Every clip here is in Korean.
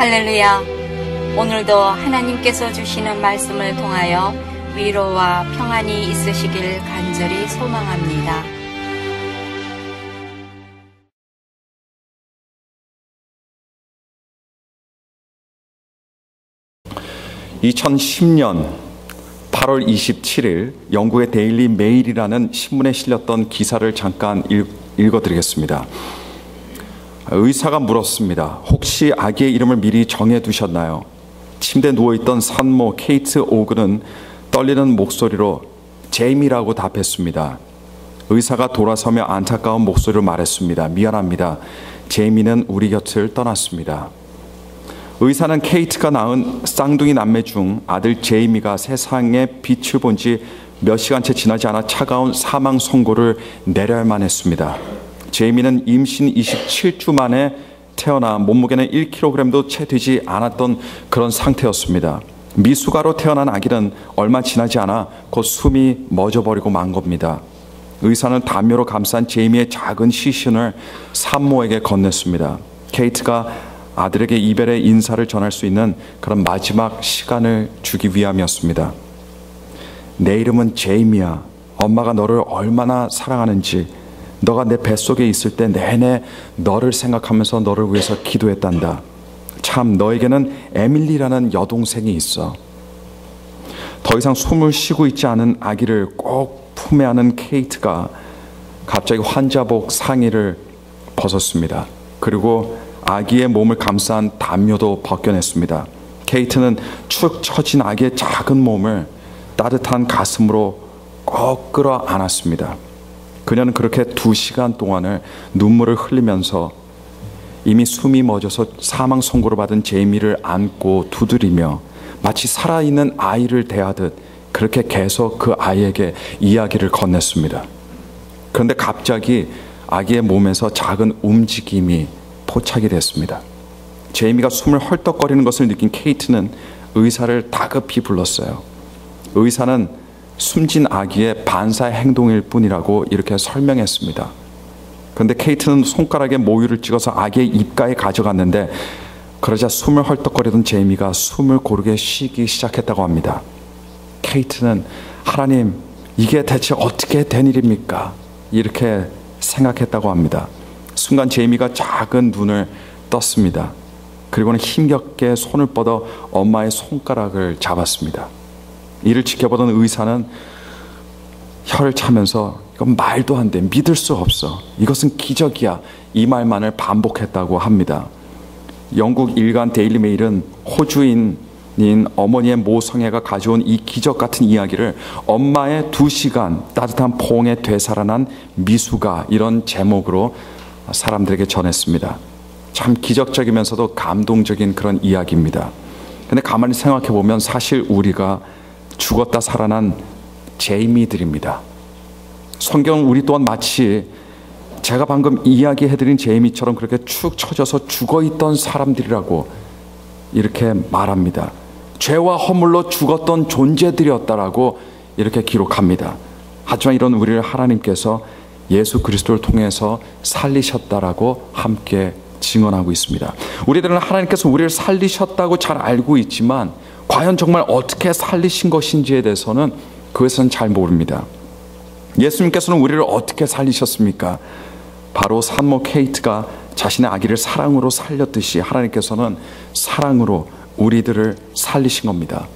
할렐루야. 오늘도 하나님께서 주시는 말씀을 통하여 위로와 평안이 있으시길 간절히 소망합니다. (2010년 8월 27일) 영국의 데일리 메일이라는 신문에 실렸던 기사를 잠깐 읽어드리겠습니다. 의사가 물었습니다. 혹시 아기의 이름을 미리 정해두셨나요? 침대에 누워있던 산모 케이트 오그는 떨리는 목소리로 제이미라고 답했습니다. 의사가 돌아서며 안타까운 목소리로 말했습니다. 미안합니다. 제이미는 우리 곁을 떠났습니다. 의사는 케이트가 낳은 쌍둥이 남매 중 아들 제이미가 세상에 빛을 본 지 몇 시간째 지나지 않아 차가운 사망 선고를 내려야만 했습니다. 제이미는 임신 27주 만에 태어나 몸무게는 1kg도 채 되지 않았던 그런 상태였습니다. 미숙아로 태어난 아기는 얼마 지나지 않아 곧 숨이 멎어버리고 만 겁니다. 의사는 담요로 감싼 제이미의 작은 시신을 산모에게 건넸습니다. 케이트가 아들에게 이별의 인사를 전할 수 있는 그런 마지막 시간을 주기 위함이었습니다. 내 이름은 제이미야. 엄마가 너를 얼마나 사랑하는지, 너가 내 뱃속에 있을 때 내내 너를 생각하면서 너를 위해서 기도했단다. 참, 너에게는 에밀리라는 여동생이 있어. 더 이상 숨을 쉬고 있지 않은 아기를 꼭 품에 안은 케이트가 갑자기 환자복 상의를 벗었습니다. 그리고 아기의 몸을 감싼 담요도 벗겨냈습니다. 케이트는 축 처진 아기의 작은 몸을 따뜻한 가슴으로 꼭 끌어안았습니다. 그녀는 그렇게 2시간 동안을 눈물을 흘리면서 이미 숨이 멎어서 사망 선고를 받은 제이미를 안고 두드리며 마치 살아있는 아이를 대하듯 그렇게 계속 그 아이에게 이야기를 건넸습니다. 그런데 갑자기 아기의 몸에서 작은 움직임이 포착이 됐습니다. 제이미가 숨을 헐떡거리는 것을 느낀 케이트는 의사를 다급히 불렀어요. 의사는 숨진 아기의 반사의 행동일 뿐이라고 이렇게 설명했습니다. 그런데 케이트는 손가락에 모유를 찍어서 아기의 입가에 가져갔는데 그러자 숨을 헐떡거리던 제이미가 숨을 고르게 쉬기 시작했다고 합니다. 케이트는 하나님, 이게 대체 어떻게 된 일입니까? 이렇게 생각했다고 합니다. 순간 제이미가 작은 눈을 떴습니다. 그리고는 힘겹게 손을 뻗어 엄마의 손가락을 잡았습니다. 이를 지켜보던 의사는 혀를 차면서 이건 말도 안 돼, 믿을 수 없어, 이것은 기적이야, 이 말만을 반복했다고 합니다. 영국 일간 데일리 메일은 호주인인 어머니의 모성애가 가져온 이 기적 같은 이야기를 엄마의 2시간 따뜻한 포옹에 되살아난 미숙아, 이런 제목으로 사람들에게 전했습니다. 참 기적적이면서도 감동적인 그런 이야기입니다. 근데 가만히 생각해 보면 사실 우리가 죽었다 살아난 제이미들입니다. 성경은 우리 또한 마치 제가 방금 이야기해드린 제이미처럼 그렇게 축 처져서 죽어있던 사람들이라고 이렇게 말합니다. 죄와 허물로 죽었던 존재들이었다라고 이렇게 기록합니다. 하지만 이런 우리를 하나님께서 예수 그리스도를 통해서 살리셨다라고 함께 증언하고 있습니다. 우리들은 하나님께서 우리를 살리셨다고 잘 알고 있지만 과연 정말 어떻게 살리신 것인지에 대해서는 그것은 잘 모릅니다. 예수님께서는 우리를 어떻게 살리셨습니까? 바로 산모 케이트가 자신의 아기를 사랑으로 살렸듯이 하나님께서는 사랑으로 우리들을 살리신 겁니다.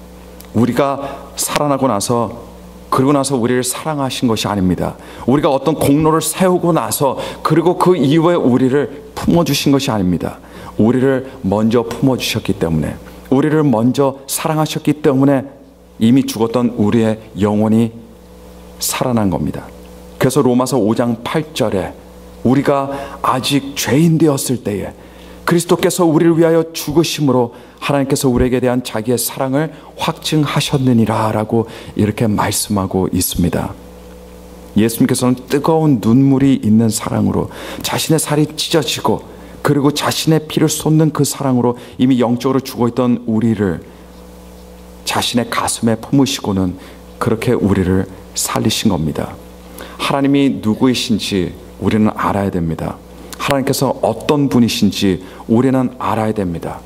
우리가 살아나고 나서, 그리고 나서 우리를 사랑하신 것이 아닙니다. 우리가 어떤 공로를 세우고 나서 그리고 그 이후에 우리를 품어주신 것이 아닙니다. 우리를 먼저 품어주셨기 때문에, 우리를 먼저 사랑하셨기 때문에 이미 죽었던 우리의 영혼이 살아난 겁니다. 그래서 로마서 5장 8절에 우리가 아직 죄인 되었을 때에 그리스도께서 우리를 위하여 죽으심으로 하나님께서 우리에게 대한 자기의 사랑을 확증하셨느니라 라고 이렇게 말씀하고 있습니다. 예수님께서는 뜨거운 눈물이 있는 사랑으로 자신의 살이 찢어지고 그리고 자신의 피를 쏟는 그 사랑으로 이미 영적으로 죽어있던 우리를 자신의 가슴에 품으시고는 그렇게 우리를 살리신 겁니다. 하나님이 누구이신지 우리는 알아야 됩니다. 하나님께서 어떤 분이신지 우리는 알아야 됩니다.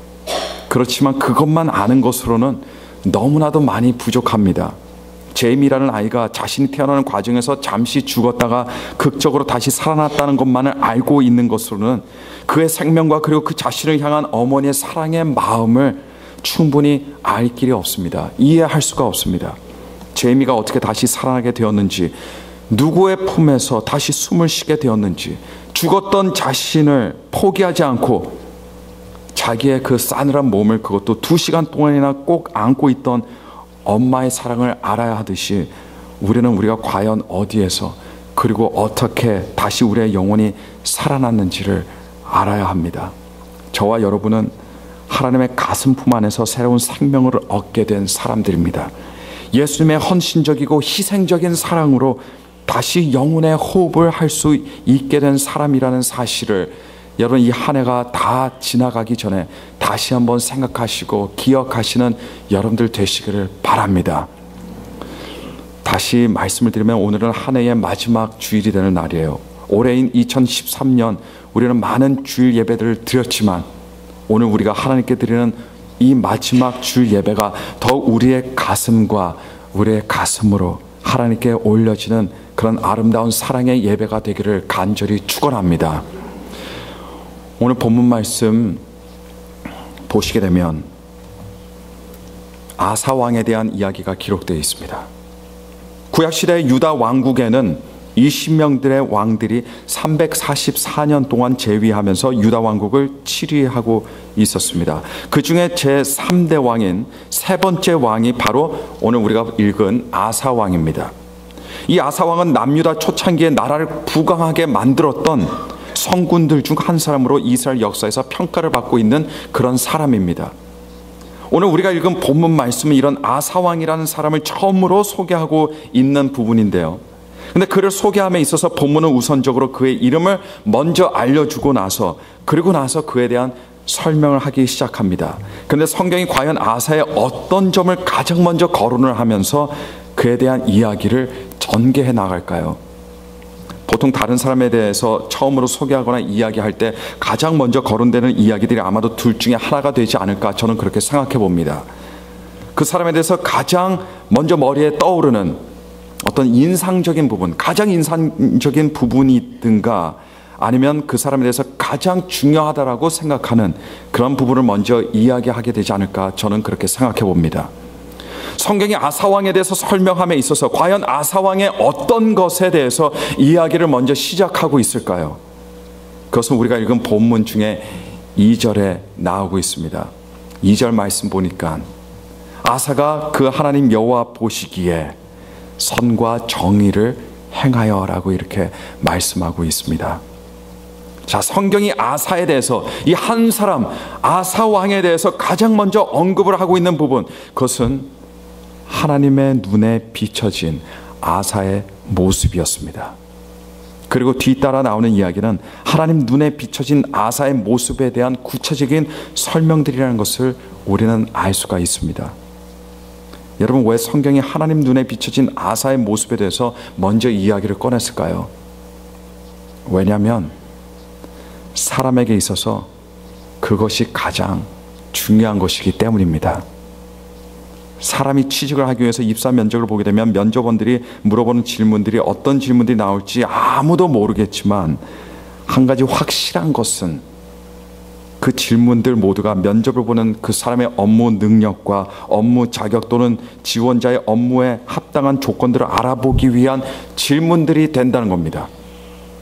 그렇지만 그것만 아는 것으로는 너무나도 많이 부족합니다. 제임이라는 아이가 자신이 태어나는 과정에서 잠시 죽었다가 극적으로 다시 살아났다는 것만을 알고 있는 것으로는 그의 생명과 그리고 그 자신을 향한 어머니의 사랑의 마음을 충분히 알 길이 없습니다. 이해할 수가 없습니다. 제이미가 어떻게 다시 살아나게 되었는지, 누구의 품에서 다시 숨을 쉬게 되었는지, 죽었던 자신을 포기하지 않고 자기의 그 싸늘한 몸을, 그것도 2시간 동안이나 꼭 안고 있던 엄마의 사랑을 알아야 하듯이 우리가 과연 어디에서 그리고 어떻게 다시 우리의 영혼이 살아났는지를 알아야 합니다. 저와 여러분은 하나님의 가슴품 안에서 새로운 생명을 얻게 된 사람들입니다. 예수님의 헌신적이고 희생적인 사랑으로 다시 영혼의 호흡을 할 수 있게 된 사람이라는 사실을 여러분, 이 한 해가 다 지나가기 전에 다시 한번 생각하시고 기억하시는 여러분들 되시기를 바랍니다. 다시 말씀을 드리면 오늘은 한 해의 마지막 주일이 되는 날이에요. 올해인 2013년 우리는 많은 주일 예배들을 드렸지만 오늘 우리가 하나님께 드리는 이 마지막 주일 예배가 더 우리의 가슴과 우리의 가슴으로 하나님께 올려지는 그런 아름다운 사랑의 예배가 되기를 간절히 축원합니다. 오늘 본문 말씀 보시게 되면 아사 왕에 대한 이야기가 기록되어 있습니다. 구약시대의 유다 왕국에는 20명들의 왕들이 344년 동안 재위하면서 유다 왕국을 치리하고 있었습니다. 그 중에 제3대 왕인 세 번째 왕이 바로 오늘 우리가 읽은 아사 왕입니다. 이 아사 왕은 남유다 초창기에 나라를 부강하게 만들었던 성군들 중 한 사람으로 이스라엘 역사에서 평가를 받고 있는 그런 사람입니다. 오늘 우리가 읽은 본문 말씀은 이런 아사 왕이라는 사람을 처음으로 소개하고 있는 부분인데요. 근데 그를 소개함에 있어서 본문은 우선적으로 그의 이름을 먼저 알려주고 나서 그리고 나서 그에 대한 설명을 하기 시작합니다. 그런데 성경이 과연 아사의 어떤 점을 가장 먼저 거론을 하면서 그에 대한 이야기를 전개해 나갈까요? 보통 다른 사람에 대해서 처음으로 소개하거나 이야기할 때 가장 먼저 거론되는 이야기들이 아마도 둘 중에 하나가 되지 않을까, 저는 그렇게 생각해 봅니다. 그 사람에 대해서 가장 먼저 머리에 떠오르는 어떤 인상적인 부분, 가장 인상적인 부분이든가 아니면 그 사람에 대해서 가장 중요하다라고 생각하는 그런 부분을 먼저 이야기하게 되지 않을까, 저는 그렇게 생각해 봅니다. 성경이 아사왕에 대해서 설명함에 있어서 과연 아사왕의 어떤 것에 대해서 이야기를 먼저 시작하고 있을까요? 그것은 우리가 읽은 본문 중에 2절에 나오고 있습니다. 2절 말씀 보니까 아사가 그 하나님 여호와 보시기에 선과 정의를 행하여라고 이렇게 말씀하고 있습니다. 자, 성경이 아사에 대해서, 이 한 사람 아사 왕에 대해서 가장 먼저 언급을 하고 있는 부분, 그것은 하나님의 눈에 비춰진 아사의 모습이었습니다. 그리고 뒤따라 나오는 이야기는 하나님 눈에 비춰진 아사의 모습에 대한 구체적인 설명들이라는 것을 우리는 알 수가 있습니다. 여러분, 왜 성경이 하나님 눈에 비춰진 아사의 모습에 대해서 먼저 이야기를 꺼냈을까요? 왜냐하면 사람에게 있어서 그것이 가장 중요한 것이기 때문입니다. 사람이 취직을 하기 위해서 입사 면접을 보게 되면 면접원들이 물어보는 질문들이 어떤 질문들이 나올지 아무도 모르겠지만 한 가지 확실한 것은 그 질문들 모두가 면접을 보는 그 사람의 업무 능력과 업무 자격 또는 지원자의 업무에 합당한 조건들을 알아보기 위한 질문들이 된다는 겁니다.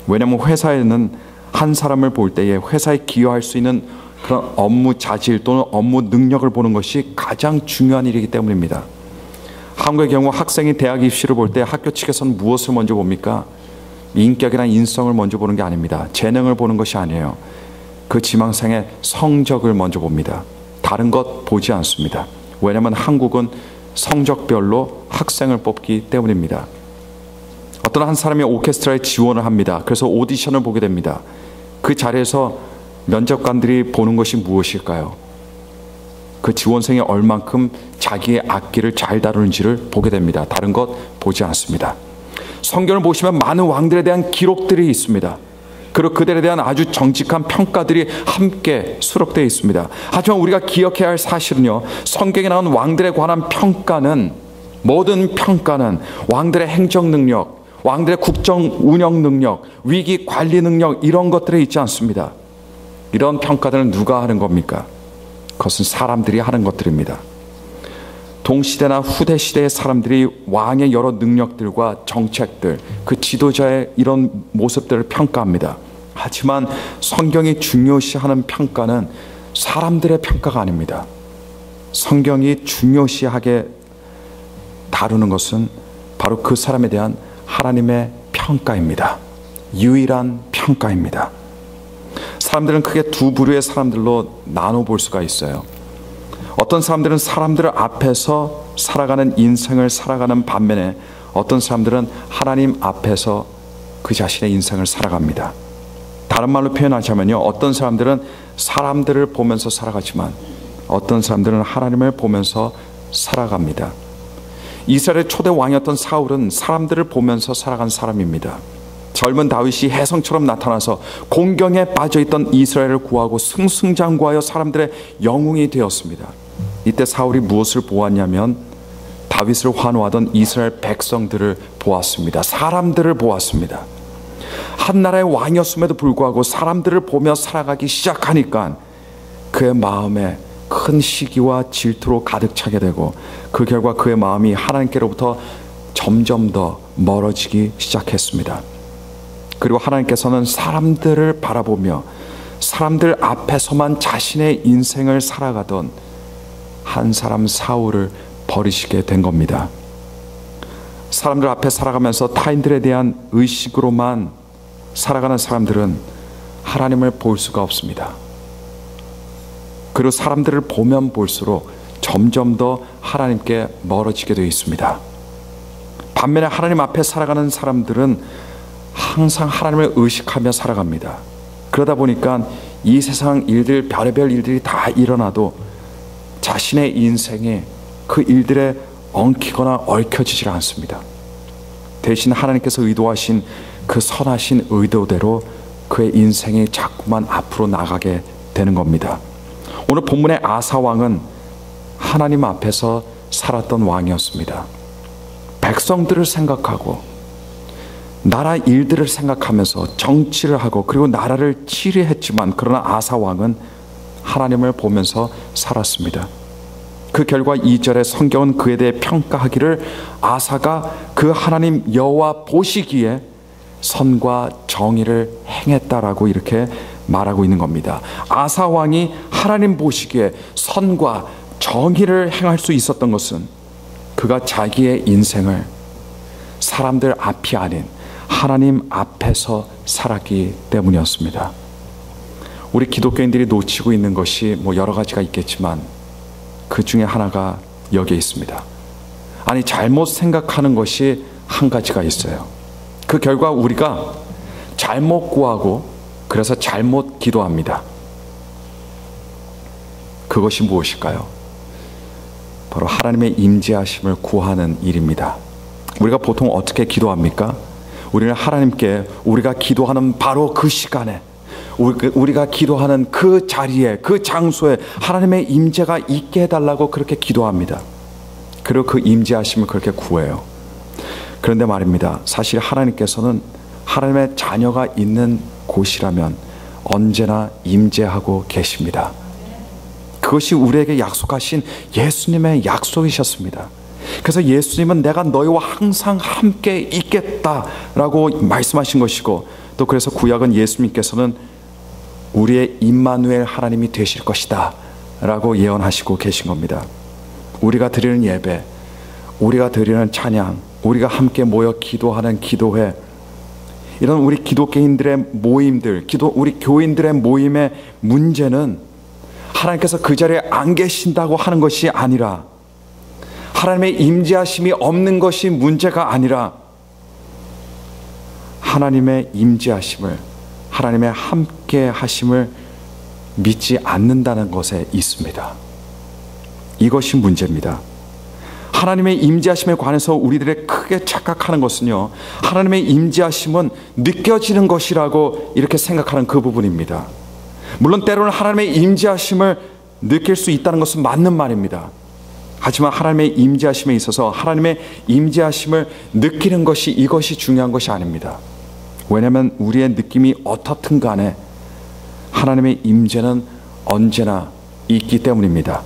왜냐하면 회사에는 한 사람을 볼 때에 회사에 기여할 수 있는 그런 업무 자질 또는 업무 능력을 보는 것이 가장 중요한 일이기 때문입니다. 한국의 경우 학생이 대학 입시를 볼 때 학교 측에서는 무엇을 먼저 봅니까? 인격이나 인성을 먼저 보는 게 아닙니다. 재능을 보는 것이 아니에요. 그 지망생의 성적을 먼저 봅니다. 다른 것 보지 않습니다. 왜냐하면 한국은 성적별로 학생을 뽑기 때문입니다. 어떤 한 사람이 오케스트라에 지원을 합니다. 그래서 오디션을 보게 됩니다. 그 자리에서 면접관들이 보는 것이 무엇일까요? 그 지원생이 얼만큼 자기의 악기를 잘 다루는지를 보게 됩니다. 다른 것 보지 않습니다. 성경을 보시면 많은 왕들에 대한 기록들이 있습니다. 그리고 그들에 대한 아주 정직한 평가들이 함께 수록되어 있습니다. 하지만 우리가 기억해야 할 사실은요, 성경에 나온 왕들에 관한 평가는, 모든 평가는 왕들의 행정 능력, 왕들의 국정 운영 능력, 위기 관리 능력, 이런 것들에 있지 않습니다. 이런 평가들은 누가 하는 겁니까? 그것은 사람들이 하는 것들입니다. 동시대나 후대시대의 사람들이 왕의 여러 능력들과 정책들, 그 지도자의 이런 모습들을 평가합니다. 하지만 성경이 중요시하는 평가는 사람들의 평가가 아닙니다. 성경이 중요시하게 다루는 것은 바로 그 사람에 대한 하나님의 평가입니다. 유일한 평가입니다. 사람들은 크게 두 부류의 사람들로 나눠볼 수가 있어요. 어떤 사람들은 사람들 앞에서 살아가는 인생을 살아가는 반면에 어떤 사람들은 하나님 앞에서 그 자신의 인생을 살아갑니다. 다른 말로 표현하자면요, 어떤 사람들은 사람들을 보면서 살아가지만 어떤 사람들은 하나님을 보면서 살아갑니다. 이스라엘의 초대 왕이었던 사울은 사람들을 보면서 살아간 사람입니다. 젊은 다윗이 혜성처럼 나타나서 공경에 빠져있던 이스라엘을 구하고 승승장구하여 사람들의 영웅이 되었습니다. 이때 사울이 무엇을 보았냐면 다윗을 환호하던 이스라엘 백성들을 보았습니다. 사람들을 보았습니다. 한 나라의 왕이었음에도 불구하고 사람들을 보며 살아가기 시작하니까 그의 마음에 큰 시기와 질투로 가득 차게 되고 그 결과 그의 마음이 하나님께로부터 점점 더 멀어지기 시작했습니다. 그리고 하나님께서는 사람들을 바라보며 사람들 앞에서만 자신의 인생을 살아가던 한 사람 사울을 버리시게 된 겁니다. 사람들 앞에 살아가면서 타인들에 대한 의식으로만 살아가는 사람들은 하나님을 볼 수가 없습니다. 그리고 사람들을 보면 볼수록 점점 더 하나님께 멀어지게 되어 있습니다. 반면에 하나님 앞에 살아가는 사람들은 항상 하나님을 의식하며 살아갑니다. 그러다 보니까 이 세상 일들, 별의별 일들이 다 일어나도 자신의 인생에 그 일들에 엉키거나 얽혀지질 않습니다. 대신 하나님께서 의도하신 그 선하신 의도대로 그의 인생이 자꾸만 앞으로 나가게 되는 겁니다. 오늘 본문의 아사 왕은 하나님 앞에서 살았던 왕이었습니다. 백성들을 생각하고 나라 일들을 생각하면서 정치를 하고 그리고 나라를 치리했지만 그러나 아사 왕은 하나님을 보면서 살았습니다. 그 결과 2절에 성경은 그에 대해 평가하기를 아사가 그 하나님 여호와 보시기에 선과 정의를 행했다라고 이렇게 말하고 있는 겁니다. 아사 왕이 하나님 보시기에 선과 정의를 행할 수 있었던 것은 그가 자기의 인생을 사람들 앞이 아닌 하나님 앞에서 살았기 때문이었습니다. 우리 기독교인들이 놓치고 있는 것이 여러 가지가 있겠지만 그 중에 하나가 여기에 있습니다. 아니, 잘못 생각하는 것이 한 가지가 있어요. 그 결과 우리가 잘못 구하고 그래서 잘못 기도합니다. 그것이 무엇일까요? 바로 하나님의 임재하심을 구하는 일입니다. 우리가 보통 어떻게 기도합니까? 우리는 하나님께 우리가 기도하는 바로 그 시간에 우리가 기도하는 그 자리에 그 장소에 하나님의 임재가 있게 해달라고 그렇게 기도합니다. 그리고 그 임재하심을 그렇게 구해요. 그런데 말입니다, 사실 하나님께서는 하나님의 자녀가 있는 곳이라면 언제나 임재하고 계십니다. 그것이 우리에게 약속하신 예수님의 약속이셨습니다. 그래서 예수님은 내가 너희와 항상 함께 있겠다라고 말씀하신 것이고, 또 그래서 구약은 예수님께서는 우리의 임마누엘 하나님이 되실 것이다 라고 예언하시고 계신 겁니다. 우리가 드리는 예배, 우리가 드리는 찬양, 우리가 함께 모여 기도하는 기도회, 이런 우리 기독교인들의 모임들, 우리 교인들의 모임의 문제는 하나님께서 그 자리에 안 계신다고 하는 것이 아니라, 하나님의 임재하심이 없는 것이 문제가 아니라 하나님의 임재하심을, 하나님의 함께 하심을 믿지 않는다는 것에 있습니다. 이것이 문제입니다. 하나님의 임재하심에 관해서 우리들의 크게 착각하는 것은요, 하나님의 임재하심은 느껴지는 것이라고 이렇게 생각하는 그 부분입니다. 물론 때로는 하나님의 임재하심을 느낄 수 있다는 것은 맞는 말입니다. 하지만 하나님의 임재하심에 있어서 하나님의 임재하심을 느끼는 것이, 이것이 중요한 것이 아닙니다. 왜냐하면 우리의 느낌이 어떻든 간에 하나님의 임재는 언제나 있기 때문입니다.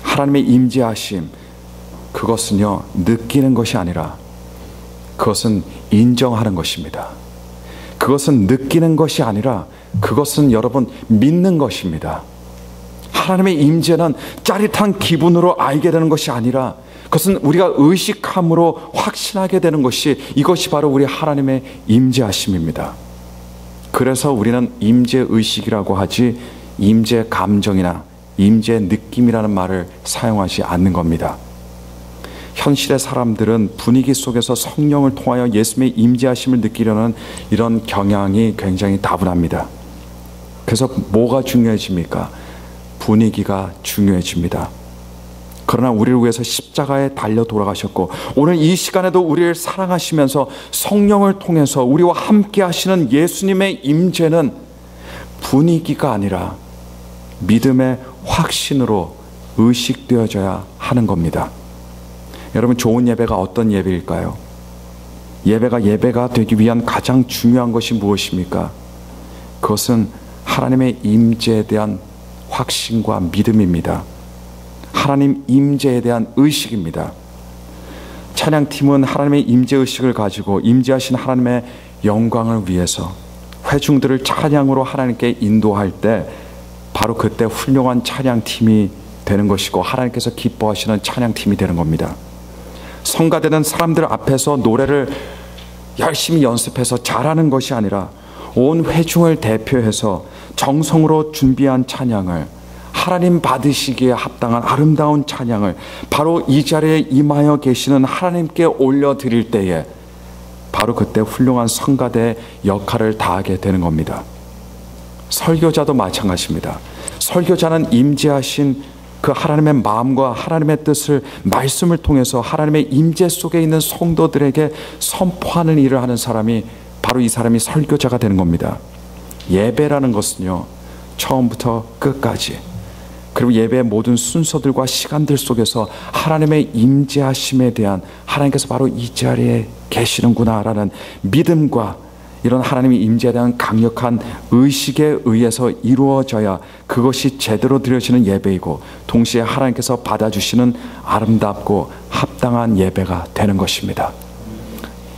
하나님의 임재하심, 그것은요, 느끼는 것이 아니라 그것은 인정하는 것입니다. 그것은 느끼는 것이 아니라 그것은 여러분 믿는 것입니다. 하나님의 임재는 짜릿한 기분으로 알게 되는 것이 아니라 그것은 우리가 의식함으로 확신하게 되는 것이, 이것이 바로 우리 하나님의 임재하심입니다. 그래서 우리는 임재의식이라고 하지 임재감정이나 임재느낌이라는 말을 사용하지 않는 겁니다. 현실의 사람들은 분위기 속에서 성령을 통하여 예수님의 임재하심을 느끼려는 이런 경향이 굉장히 다분합니다. 그래서 뭐가 중요해집니까? 분위기가 중요해집니다. 그러나 우리를 위해서 십자가에 달려 돌아가셨고 오늘 이 시간에도 우리를 사랑하시면서 성령을 통해서 우리와 함께 하시는 예수님의 임재는 분위기가 아니라 믿음의 확신으로 의식되어져야 하는 겁니다. 여러분, 좋은 예배가 어떤 예배일까요? 예배가 되기 위한 가장 중요한 것이 무엇입니까? 그것은 하나님의 임재에 대한 확신과 믿음입니다. 하나님 임재에 대한 의식입니다. 찬양팀은 하나님의 임재의식을 가지고 임재하신 하나님의 영광을 위해서 회중들을 찬양으로 하나님께 인도할 때 바로 그때 훌륭한 찬양팀이 되는 것이고 하나님께서 기뻐하시는 찬양팀이 되는 겁니다. 성가대는 사람들 앞에서 노래를 열심히 연습해서 잘하는 것이 아니라 온 회중을 대표해서 정성으로 준비한 찬양을, 하나님 받으시기에 합당한 아름다운 찬양을 바로 이 자리에 임하여 계시는 하나님께 올려드릴 때에 바로 그때 훌륭한 성가대의 역할을 다하게 되는 겁니다. 설교자도 마찬가지입니다. 설교자는 임재하신 그 하나님의 마음과 하나님의 뜻을 말씀을 통해서 하나님의 임재 속에 있는 성도들에게 선포하는 일을 하는 사람이 바로 이 사람이 설교자가 되는 겁니다. 예배라는 것은요, 처음부터 끝까지 그리고 예배의 모든 순서들과 시간들 속에서 하나님의 임재하심에 대한, 하나님께서 바로 이 자리에 계시는구나라는 믿음과 이런 하나님의 임재에 대한 강력한 의식에 의해서 이루어져야 그것이 제대로 드려지는 예배이고 동시에 하나님께서 받아주시는 아름답고 합당한 예배가 되는 것입니다.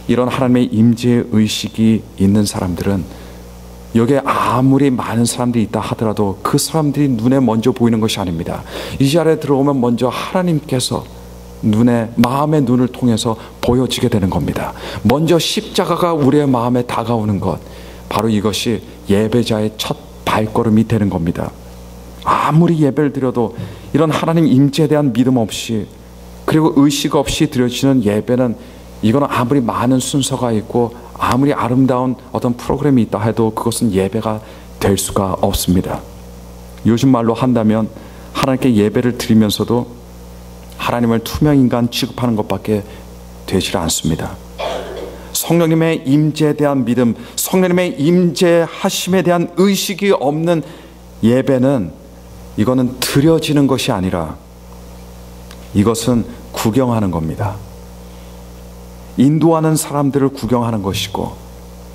이런 하나님의 임재의 의식이 있는 사람들은 여기에 아무리 많은 사람들이 있다 하더라도 그 사람들이 눈에 먼저 보이는 것이 아닙니다. 이 자리에 들어오면 먼저 하나님께서 마음의 눈을 통해서 보여지게 되는 겁니다. 먼저 십자가가 우리의 마음에 다가오는 것, 바로 이것이 예배자의 첫 발걸음이 되는 겁니다. 아무리 예배를 드려도 이런 하나님 임재에 대한 믿음 없이 그리고 의식 없이 드려지는 예배는, 이거는 아무리 많은 순서가 있고 아무리 아름다운 어떤 프로그램이 있다 해도 그것은 예배가 될 수가 없습니다. 요즘 말로 한다면 하나님께 예배를 드리면서도 하나님을 투명인간 취급하는 것밖에 되질 않습니다. 성령님의 임재에 대한 믿음, 성령님의 임재하심에 대한 의식이 없는 예배는, 이거는 드려지는 것이 아니라 이것은 구경하는 겁니다. 인도하는 사람들을 구경하는 것이고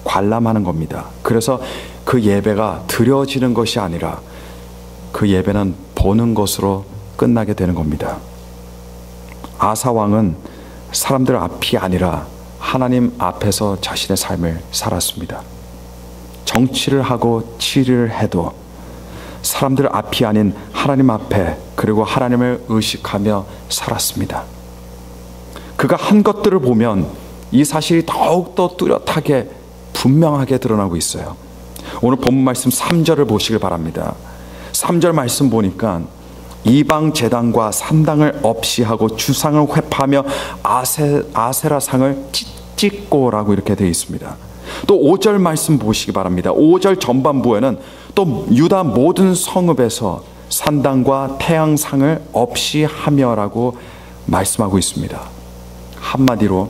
관람하는 겁니다. 그래서 그 예배가 드려지는 것이 아니라 그 예배는 보는 것으로 끝나게 되는 겁니다. 아사 왕은 사람들 앞이 아니라 하나님 앞에서 자신의 삶을 살았습니다. 정치를 하고 치리를 해도 사람들 앞이 아닌 하나님 앞에, 그리고 하나님을 의식하며 살았습니다. 그가 한 것들을 보면 이 사실이 더욱더 뚜렷하게 분명하게 드러나고 있어요. 오늘 본문 말씀 3절을 보시길 바랍니다. 3절 말씀 보니까 이방 제단과 산당을 없이 하고 주상을 회파하며 아세라상을 찢고라고 이렇게 되어 있습니다. 또 5절 말씀 보시기 바랍니다. 5절 전반부에는 또 유다 모든 성읍에서 산당과 태양상을 없이 하며라고 말씀하고 있습니다. 한마디로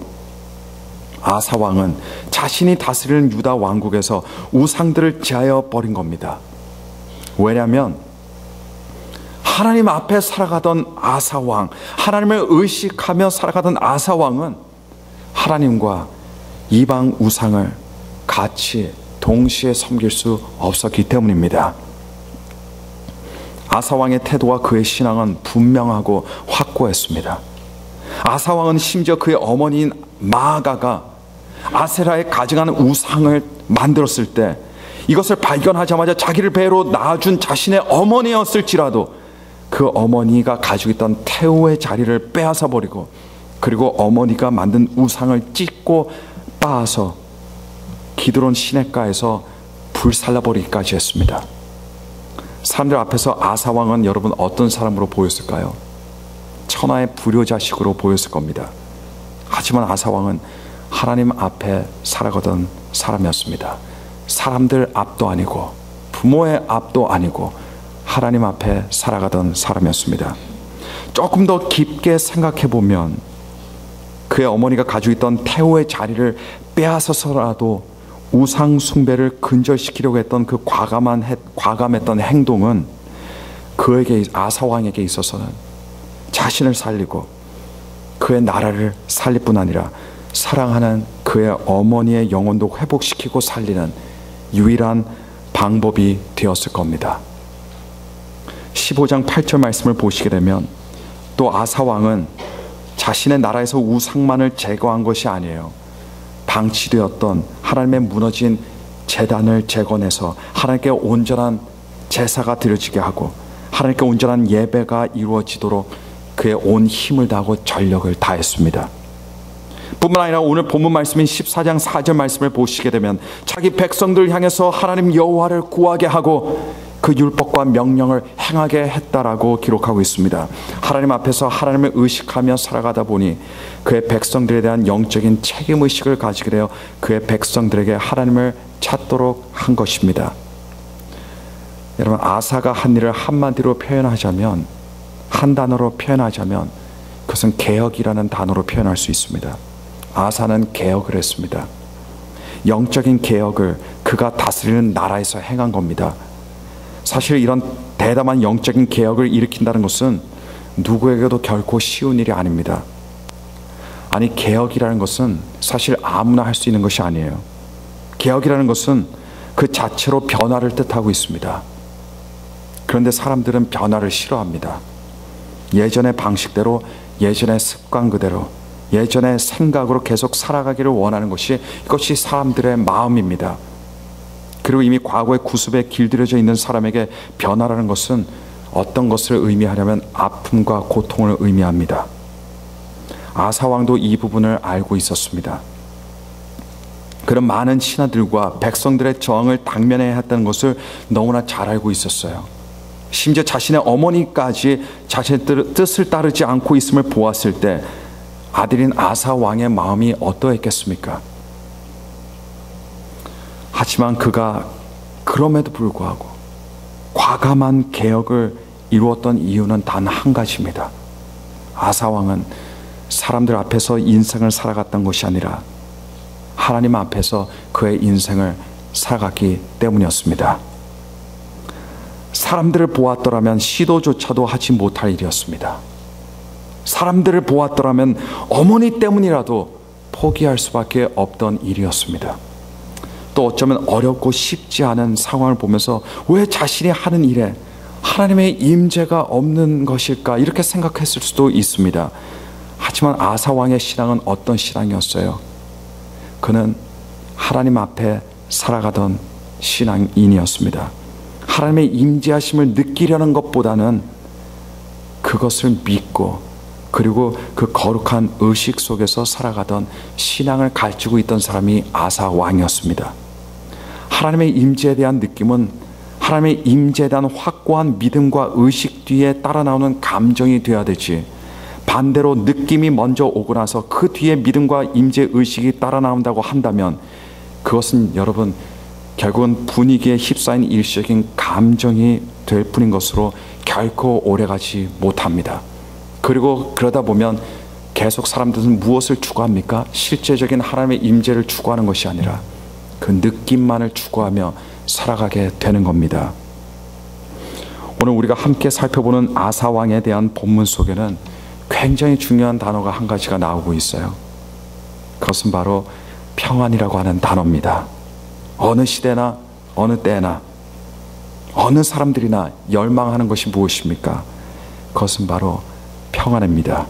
아사 왕은 자신이 다스리는 유다 왕국에서 우상들을 제하여 버린 겁니다. 왜냐하면 하나님 앞에 살아가던 아사 왕, 하나님을 의식하며 살아가던 아사 왕은 하나님과 이방 우상을 같이 동시에 섬길 수 없었기 때문입니다. 아사 왕의 태도와 그의 신앙은 분명하고 확고했습니다. 아사 왕은 심지어 그의 어머니인 마아가가 아세라에 가져가는 우상을 만들었을 때 이것을 발견하자마자 자기를 배로 낳아준 자신의 어머니였을지라도 그 어머니가 가지고 있던 태우의 자리를 빼앗아 버리고, 그리고 어머니가 만든 우상을 찢고 빻아서 기드론 시냇가에서 불살라 버리기까지 했습니다. 사람들 앞에서 아사 왕은 여러분 어떤 사람으로 보였을까요? 천하의 불효자식으로 보였을 겁니다. 하지만 아사 왕은 하나님 앞에 살아가던 사람이었습니다. 사람들 앞도 아니고 부모의 앞도 아니고 하나님 앞에 살아가던 사람이었습니다. 조금 더 깊게 생각해 보면 그의 어머니가 가지고 있던 태호의 자리를 빼앗아서라도 우상 숭배를 근절시키려고 했던 그 과감했던 행동은 그에게, 아사 왕에게 있어서는 자신을 살리고 그의 나라를 살릴 뿐 아니라 사랑하는 그의 어머니의 영혼도 회복시키고 살리는 유일한 방법이 되었을 겁니다. 15장 8절 말씀을 보시게 되면 또 아사 왕은 자신의 나라에서 우상만을 제거한 것이 아니에요. 방치되었던 하나님의 무너진 제단을 재건해서 하나님께 온전한 제사가 드려지게 하고 하나님께 온전한 예배가 이루어지도록 그의 온 힘을 다하고 전력을 다했습니다. 뿐만 아니라 오늘 본문 말씀인 14장 4절 말씀을 보시게 되면 자기 백성들을 향해서 하나님 여호와를 구하게 하고 그 율법과 명령을 행하게 했다라고 기록하고 있습니다. 하나님 앞에서 하나님을 의식하며 살아가다 보니 그의 백성들에 대한 영적인 책임의식을 가지게 되어 그의 백성들에게 하나님을 찾도록 한 것입니다. 여러분, 아사가 한 일을 한마디로 표현하자면, 한 단어로 표현하자면 그것은 개혁이라는 단어로 표현할 수 있습니다. 아사는 개혁을 했습니다. 영적인 개혁을 그가 다스리는 나라에서 행한 겁니다. 사실 이런 대담한 영적인 개혁을 일으킨다는 것은 누구에게도 결코 쉬운 일이 아닙니다. 아니, 개혁이라는 것은 사실 아무나 할 수 있는 것이 아니에요. 개혁이라는 것은 그 자체로 변화를 뜻하고 있습니다. 그런데 사람들은 변화를 싫어합니다. 예전의 방식대로, 예전의 습관 그대로, 예전의 생각으로 계속 살아가기를 원하는 것이, 이것이 사람들의 마음입니다. 그리고 이미 과거의 구습에 길들여져 있는 사람에게 변화라는 것은 어떤 것을 의미하냐면 아픔과 고통을 의미합니다. 아사 왕도 이 부분을 알고 있었습니다. 그런 많은 신하들과 백성들의 저항을 당면해야 했다는 것을 너무나 잘 알고 있었어요. 심지어 자신의 어머니까지 자신의 뜻을 따르지 않고 있음을 보았을 때 아들인 아사 왕의 마음이 어떠했겠습니까? 하지만 그가 그럼에도 불구하고 과감한 개혁을 이루었던 이유는 단 한 가지입니다. 아사 왕은 사람들 앞에서 인생을 살아갔던 것이 아니라 하나님 앞에서 그의 인생을 살아갔기 때문이었습니다. 사람들을 보았더라면 시도조차도 하지 못할 일이었습니다. 사람들을 보았더라면 어머니 때문이라도 포기할 수밖에 없던 일이었습니다. 또 어쩌면 어렵고 쉽지 않은 상황을 보면서 왜 자신이 하는 일에 하나님의 임재가 없는 것일까, 이렇게 생각했을 수도 있습니다. 하지만 아사 왕의 신앙은 어떤 신앙이었어요? 그는 하나님 앞에 살아가던 신앙인이었습니다. 하나님의 임재하심을 느끼려는 것보다는 그것을 믿고, 그리고 그 거룩한 의식 속에서 살아가던 신앙을 가지고 있던 사람이 아사 왕이었습니다. 하나님의 임재에 대한 느낌은 하나님의 임재에 대한 확고한 믿음과 의식 뒤에 따라 나오는 감정이 되어야 되지, 반대로 느낌이 먼저 오고 나서 그 뒤에 믿음과 임재 의식이 따라 나온다고 한다면 그것은 여러분 결국은 분위기에 휩싸인 일시적인 감정이 될 뿐인 것으로 결코 오래가지 못합니다. 그리고 그러다 보면 계속 사람들은 무엇을 추구합니까? 실제적인 하나님의 임재를 추구하는 것이 아니라 그 느낌만을 추구하며 살아가게 되는 겁니다. 오늘 우리가 함께 살펴보는 아사 왕에 대한 본문 속에는 굉장히 중요한 단어가 한 가지가 나오고 있어요. 그것은 바로 평안이라고 하는 단어입니다. 어느 시대나 어느 때나 어느 사람들이나 열망하는 것이 무엇입니까? 그것은 바로 평안입니다.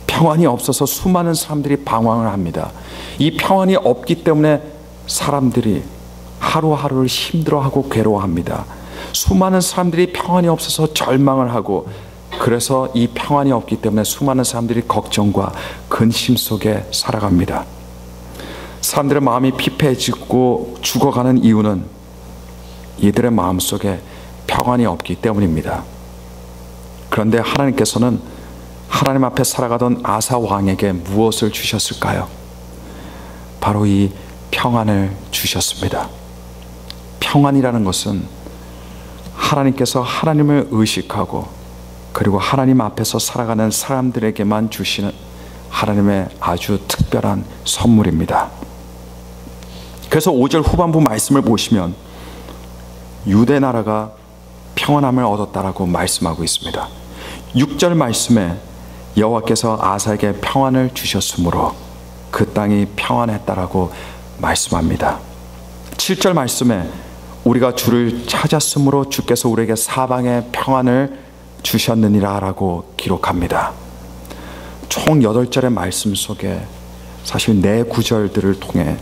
평안이 없어서 수많은 사람들이 방황을 합니다. 이 평안이 없기 때문에 사람들이 하루하루를 힘들어하고 괴로워합니다. 수많은 사람들이 평안이 없어서 절망을 하고, 그래서 이 평안이 없기 때문에 수많은 사람들이 걱정과 근심 속에 살아갑니다. 사람들의 마음이 피폐해지고 죽어가는 이유는 이들의 마음속에 평안이 없기 때문입니다. 그런데 하나님께서는 하나님 앞에 살아가던 아사 왕에게 무엇을 주셨을까요? 바로 이 평안을 주셨습니다. 평안이라는 것은 하나님께서 하나님을 의식하고 그리고 하나님 앞에서 살아가는 사람들에게만 주시는 하나님의 아주 특별한 선물입니다. 그래서 5절 후반부 말씀을 보시면 유대 나라가 평안함을 얻었다라고 말씀하고 있습니다. 6절 말씀에 여호와께서 아사에게 평안을 주셨으므로 그 땅이 평안했다라고 말씀합니다. 7절 말씀에 우리가 주를 찾았으므로 주께서 우리에게 사방에 평안을 주셨느니라 라고 기록합니다. 총 8절의 말씀 속에 사실 4구절들을 통해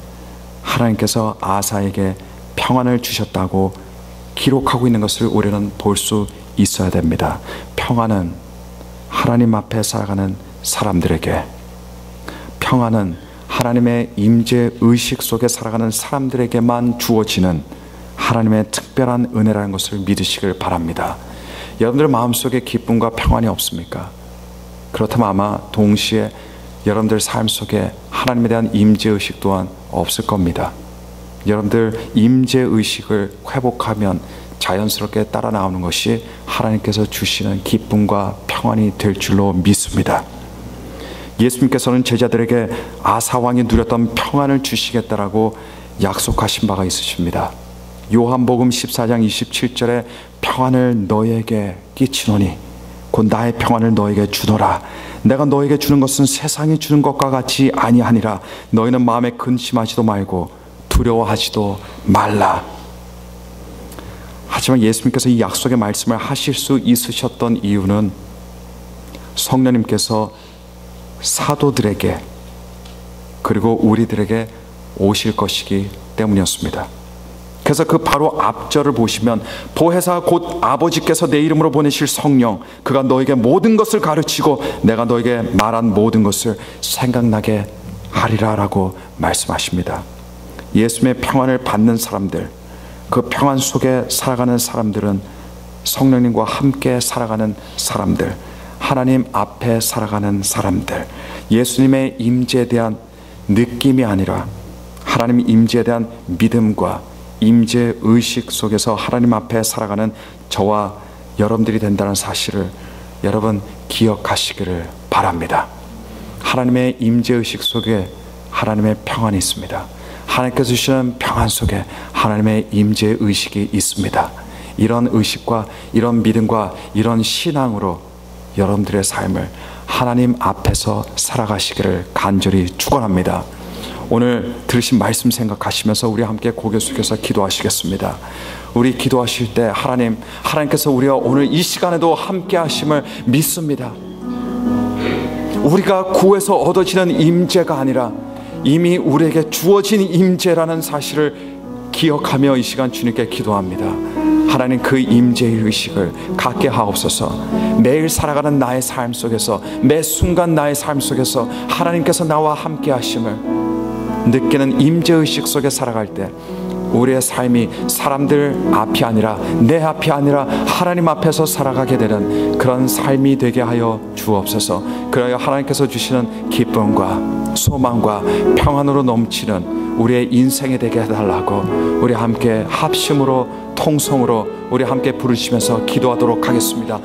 하나님께서 아사에게 평안을 주셨다고 기록하고 있는 것을 우리는 볼 수 있어야 됩니다. 평안은 하나님 앞에 살아가는 사람들에게, 평안은 하나님의 임재 의식 속에 살아가는 사람들에게만 주어지는 하나님의 특별한 은혜라는 것을 믿으시길 바랍니다. 여러분들 마음속에 기쁨과 평안이 없습니까? 그렇다면 아마 동시에 여러분들 삶 속에 하나님에 대한 임재의식 또한 없을 겁니다. 여러분들 임재의식을 회복하면 자연스럽게 따라 나오는 것이 하나님께서 주시는 기쁨과 평안이 될 줄로 믿습니다. 예수님께서는 제자들에게 아사왕이 누렸던 평안을 주시겠다라고 약속하신 바가 있으십니다. 요한복음 14장 27절에 평안을 너희에게 끼치노니 곧 나의 평안을 너희에게 주노라. 내가 너희에게 주는 것은 세상이 주는 것과 같이 아니하니라. 너희는 마음에 근심하지도 말고 두려워하지도 말라. 하지만 예수님께서 이 약속의 말씀을 하실 수 있으셨던 이유는 성령님께서 사도들에게 그리고 우리들에게 오실 것이기 때문이었습니다. 그래서 그 바로 앞절을 보시면 보혜사 곧 아버지께서 내 이름으로 보내실 성령, 그가 너에게 모든 것을 가르치고 내가 너에게 말한 모든 것을 생각나게 하리라 라고 말씀하십니다. 예수님의 평안을 받는 사람들, 그 평안 속에 살아가는 사람들은 성령님과 함께 살아가는 사람들, 하나님 앞에 살아가는 사람들, 예수님의 임재에 대한 느낌이 아니라 하나님 임재에 대한 믿음과 임재 의식 속에서 하나님 앞에 살아가는 저와 여러분들이 된다는 사실을 여러분 기억하시기를 바랍니다. 하나님의 임재 의식 속에 하나님의 평안이 있습니다. 하나님께서 주시는 평안 속에 하나님의 임재 의식이 있습니다. 이런 의식과 이런 믿음과 이런 신앙으로 여러분들의 삶을 하나님 앞에서 살아가시기를 간절히 축원합니다. 오늘 들으신 말씀 생각하시면서 우리 함께 고개 숙여서 기도하시겠습니다. 우리 기도하실 때 하나님께서 우리와 오늘 이 시간에도 함께 하심을 믿습니다. 우리가 구해서 얻어지는 임재가 아니라 이미 우리에게 주어진 임재라는 사실을 기억하며 이 시간 주님께 기도합니다. 하나님, 그 임재의 의식을 갖게 하옵소서. 매일 살아가는 나의 삶 속에서, 매 순간 나의 삶 속에서 하나님께서 나와 함께 하심을 느끼는 임재의식 속에 살아갈 때 우리의 삶이 사람들 앞이 아니라 내 앞이 아니라 하나님 앞에서 살아가게 되는 그런 삶이 되게 하여 주옵소서. 그러여 하나님께서 주시는 기쁨과 소망과 평안으로 넘치는 우리의 인생이 되게 해달라고 우리 함께 합심으로 통성으로 우리 함께 부르시면서 기도하도록 하겠습니다.